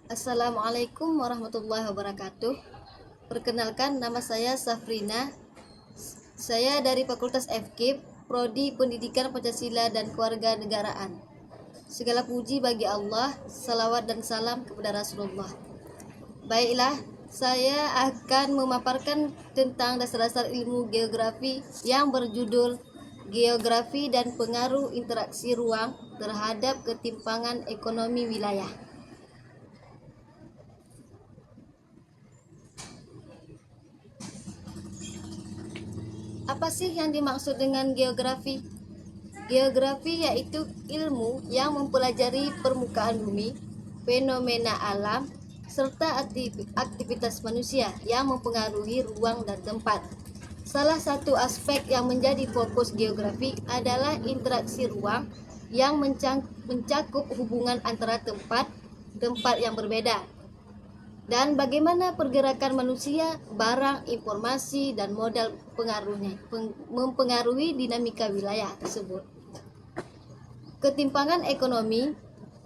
Assalamualaikum warahmatullahi wabarakatuh. Perkenalkan, nama saya Safrina. Saya dari Fakultas FKIP, Prodi Pendidikan Pancasila dan Kewarganegaraan. Segala puji bagi Allah, salawat dan salam kepada Rasulullah. Baiklah, saya akan memaparkan tentang dasar-dasar ilmu geografi yang berjudul Geografi dan Pengaruh Interaksi Ruang terhadap Ketimpangan Ekonomi Wilayah. Apa sih yang dimaksud dengan geografi? Geografi yaitu ilmu yang mempelajari permukaan bumi, fenomena alam, serta aktivitas manusia yang mempengaruhi ruang dan tempat. Salah satu aspek yang menjadi fokus geografi adalah interaksi ruang yang mencakup hubungan antara tempat yang berbeda, dan bagaimana pergerakan manusia, barang, informasi, dan modal mempengaruhi dinamika wilayah tersebut. Ketimpangan ekonomi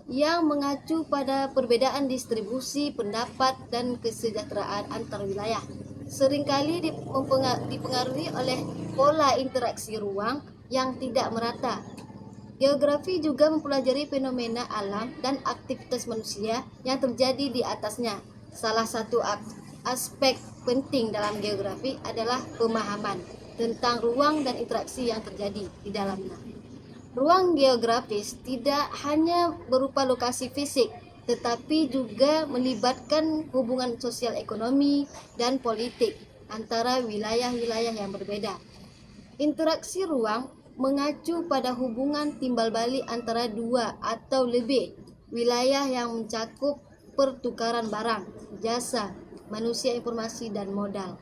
yang mengacu pada perbedaan distribusi pendapat dan kesejahteraan antar wilayah seringkali dipengaruhi oleh pola interaksi ruang yang tidak merata. Geografi juga mempelajari fenomena alam dan aktivitas manusia yang terjadi di atasnya. Salah satu aspek penting dalam geografi adalah pemahaman tentang ruang dan interaksi yang terjadi di dalamnya. Ruang geografis tidak hanya berupa lokasi fisik, tetapi juga melibatkan hubungan sosial, ekonomi, dan politik antara wilayah-wilayah yang berbeda. Interaksi ruang mengacu pada hubungan timbal balik antara dua atau lebih wilayah yang mencakup pertukaran barang, jasa, manusia, informasi, dan modal.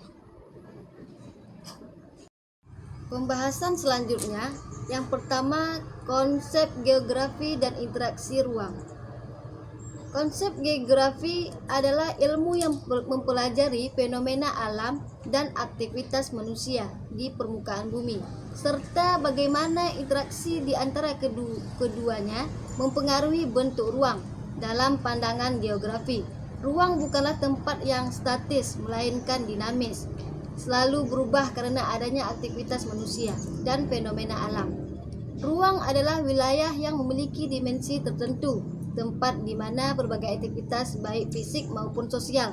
Pembahasan selanjutnya, yang pertama, konsep geografi dan interaksi ruang. Konsep geografi adalah ilmu yang mempelajari fenomena alam dan aktivitas manusia di permukaan bumi, serta bagaimana interaksi di antara keduanya mempengaruhi bentuk ruang. Dalam pandangan geografi, ruang bukanlah tempat yang statis, melainkan dinamis, selalu berubah karena adanya aktivitas manusia dan fenomena alam. Ruang adalah wilayah yang memiliki dimensi tertentu, tempat di mana berbagai aktivitas baik fisik maupun sosial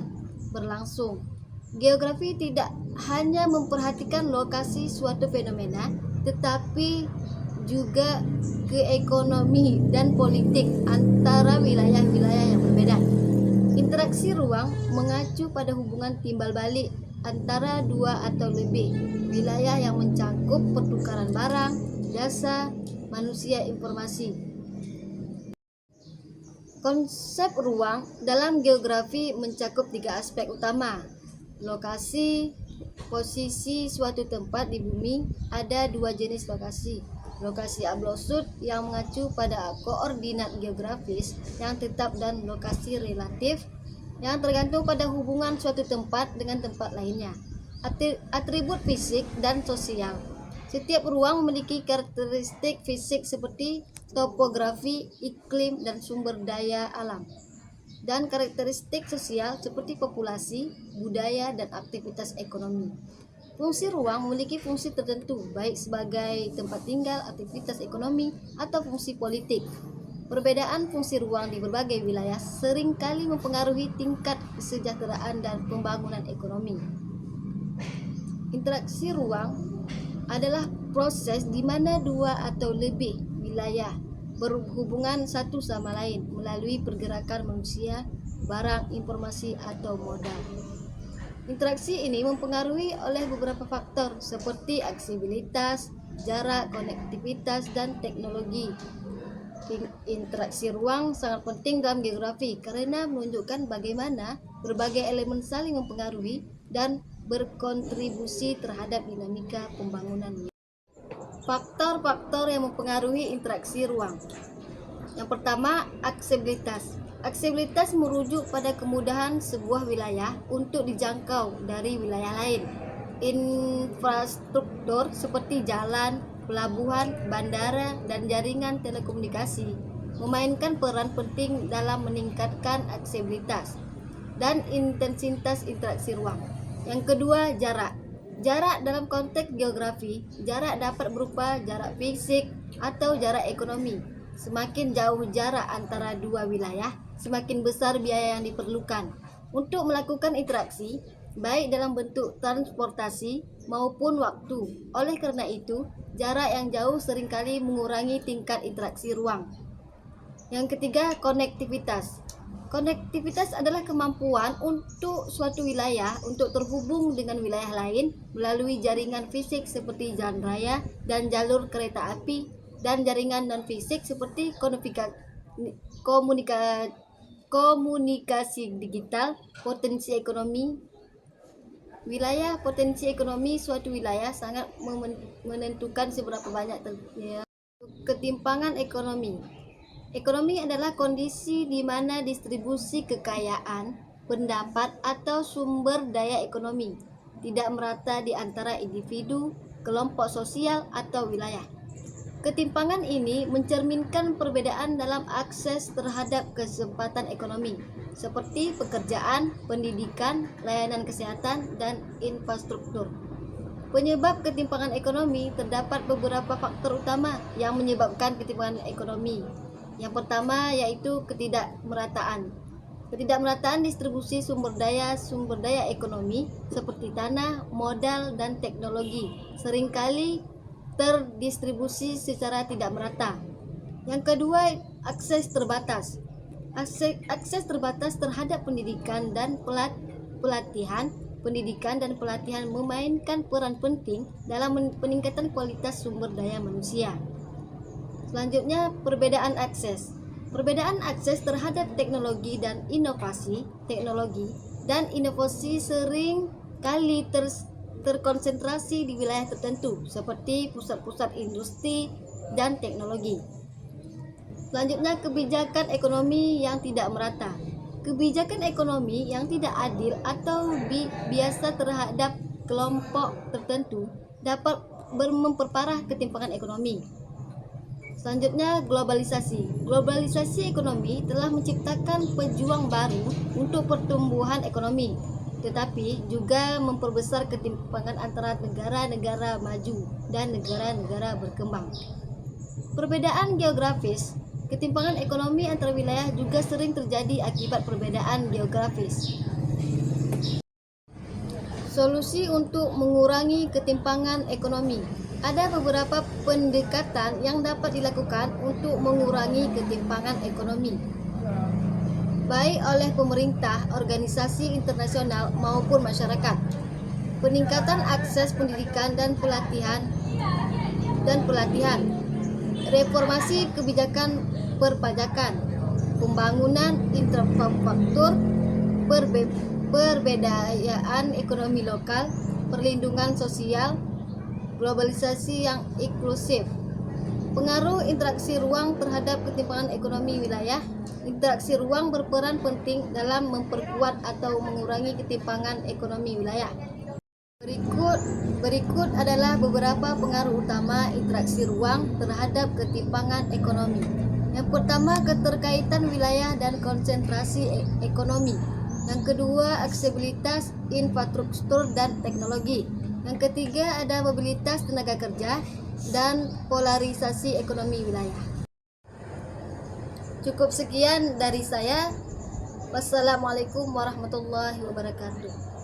berlangsung. Geografi tidak hanya memperhatikan lokasi suatu fenomena, tetapi juga ke ekonomi dan politik antara wilayah-wilayah yang berbeda. Interaksi ruang mengacu pada hubungan timbal balik antara dua atau lebih wilayah yang mencakup pertukaran barang, jasa, manusia, informasi. Konsep ruang dalam geografi mencakup tiga aspek utama. Lokasi, posisi suatu tempat di bumi. Ada dua jenis lokasi. Lokasi absolut yang mengacu pada koordinat geografis yang tetap dan lokasi relatif yang tergantung pada hubungan suatu tempat dengan tempat lainnya. Atribut fisik dan sosial. Setiap ruang memiliki karakteristik fisik seperti topografi, iklim, dan sumber daya alam, dan karakteristik sosial seperti populasi, budaya, dan aktivitas ekonomi. Fungsi ruang memiliki fungsi tertentu, baik sebagai tempat tinggal, aktivitas ekonomi, atau fungsi politik. Perbedaan fungsi ruang di berbagai wilayah seringkali mempengaruhi tingkat kesejahteraan dan pembangunan ekonomi. Interaksi ruang adalah proses di mana dua atau lebih wilayah berhubungan satu sama lain melalui pergerakan manusia, barang, informasi, atau modal. Interaksi ini mempengaruhi oleh beberapa faktor seperti aksesibilitas, jarak, konektivitas, dan teknologi. Interaksi ruang sangat penting dalam geografi karena menunjukkan bagaimana berbagai elemen saling mempengaruhi dan berkontribusi terhadap dinamika pembangunan. Faktor-faktor yang mempengaruhi interaksi ruang. Yang pertama, aksesibilitas. Aksesibilitas merujuk pada kemudahan sebuah wilayah untuk dijangkau dari wilayah lain. Infrastruktur seperti jalan, pelabuhan, bandara, dan jaringan telekomunikasi memainkan peran penting dalam meningkatkan aksesibilitas dan intensitas interaksi ruang. Yang kedua, jarak. Jarak dalam konteks geografi, jarak dapat berupa jarak fisik atau jarak ekonomi. Semakin jauh jarak antara dua wilayah, semakin besar biaya yang diperlukan untuk melakukan interaksi, baik dalam bentuk transportasi maupun waktu. Oleh karena itu, jarak yang jauh seringkali mengurangi tingkat interaksi ruang. Yang ketiga, konektivitas. Konektivitas adalah kemampuan untuk suatu wilayah untuk terhubung dengan wilayah lain melalui jaringan fisik seperti jalan raya dan jalur kereta api, dan jaringan non-fisik seperti komunikasi digital. Potensi ekonomi wilayah. Potensi ekonomi suatu wilayah sangat menentukan seberapa banyak ketimpangan ekonomi. Ekonomi adalah kondisi di mana distribusi kekayaan, pendapat atau sumber daya ekonomi tidak merata di antara individu, kelompok sosial atau wilayah. Ketimpangan ini mencerminkan perbedaan dalam akses terhadap kesempatan ekonomi, seperti pekerjaan, pendidikan, layanan kesehatan, dan infrastruktur. Penyebab ketimpangan ekonomi, terdapat beberapa faktor utama yang menyebabkan ketimpangan ekonomi. Yang pertama yaitu ketidakmerataan. Ketidakmerataan distribusi sumber daya ekonomi seperti tanah, modal, dan teknologi seringkali terdistribusi secara tidak merata. Yang kedua, akses terbatas. Akses terbatas terhadap pendidikan dan pelatihan. Pendidikan dan pelatihan memainkan peran penting dalam peningkatan kualitas sumber daya manusia. Selanjutnya, perbedaan akses. Perbedaan akses terhadap teknologi dan inovasi sering kali terkonsentrasi di wilayah tertentu seperti pusat-pusat industri dan teknologi. Selanjutnya, kebijakan ekonomi yang tidak merata. Kebijakan ekonomi yang tidak adil atau biasa terhadap kelompok tertentu dapat memperparah ketimpangan ekonomi. Selanjutnya, globalisasi. Globalisasi ekonomi telah menciptakan peluang baru untuk pertumbuhan ekonomi, tetapi juga memperbesar ketimpangan antara negara-negara maju dan negara-negara berkembang. Perbedaan geografis. Ketimpangan ekonomi antar wilayah juga sering terjadi akibat perbedaan geografis. Solusi untuk mengurangi ketimpangan ekonomi. Ada beberapa pendekatan yang dapat dilakukan untuk mengurangi ketimpangan ekonomi, baik oleh pemerintah, organisasi internasional maupun masyarakat. Peningkatan akses pendidikan dan pelatihan. Reformasi kebijakan perpajakan, pembangunan infrastruktur, perbedaan ekonomi lokal, perlindungan sosial, globalisasi yang inklusif. Pengaruh interaksi ruang terhadap ketimpangan ekonomi wilayah. Interaksi ruang berperan penting dalam memperkuat atau mengurangi ketimpangan ekonomi wilayah. Berikut adalah beberapa pengaruh utama interaksi ruang terhadap ketimpangan ekonomi. Yang pertama, keterkaitan wilayah dan konsentrasi ekonomi. Yang kedua, aksesibilitas infrastruktur dan teknologi. Yang ketiga, ada mobilitas tenaga kerja dan polarisasi ekonomi wilayah. Cukup sekian dari saya. Wassalamualaikum warahmatullahi wabarakatuh.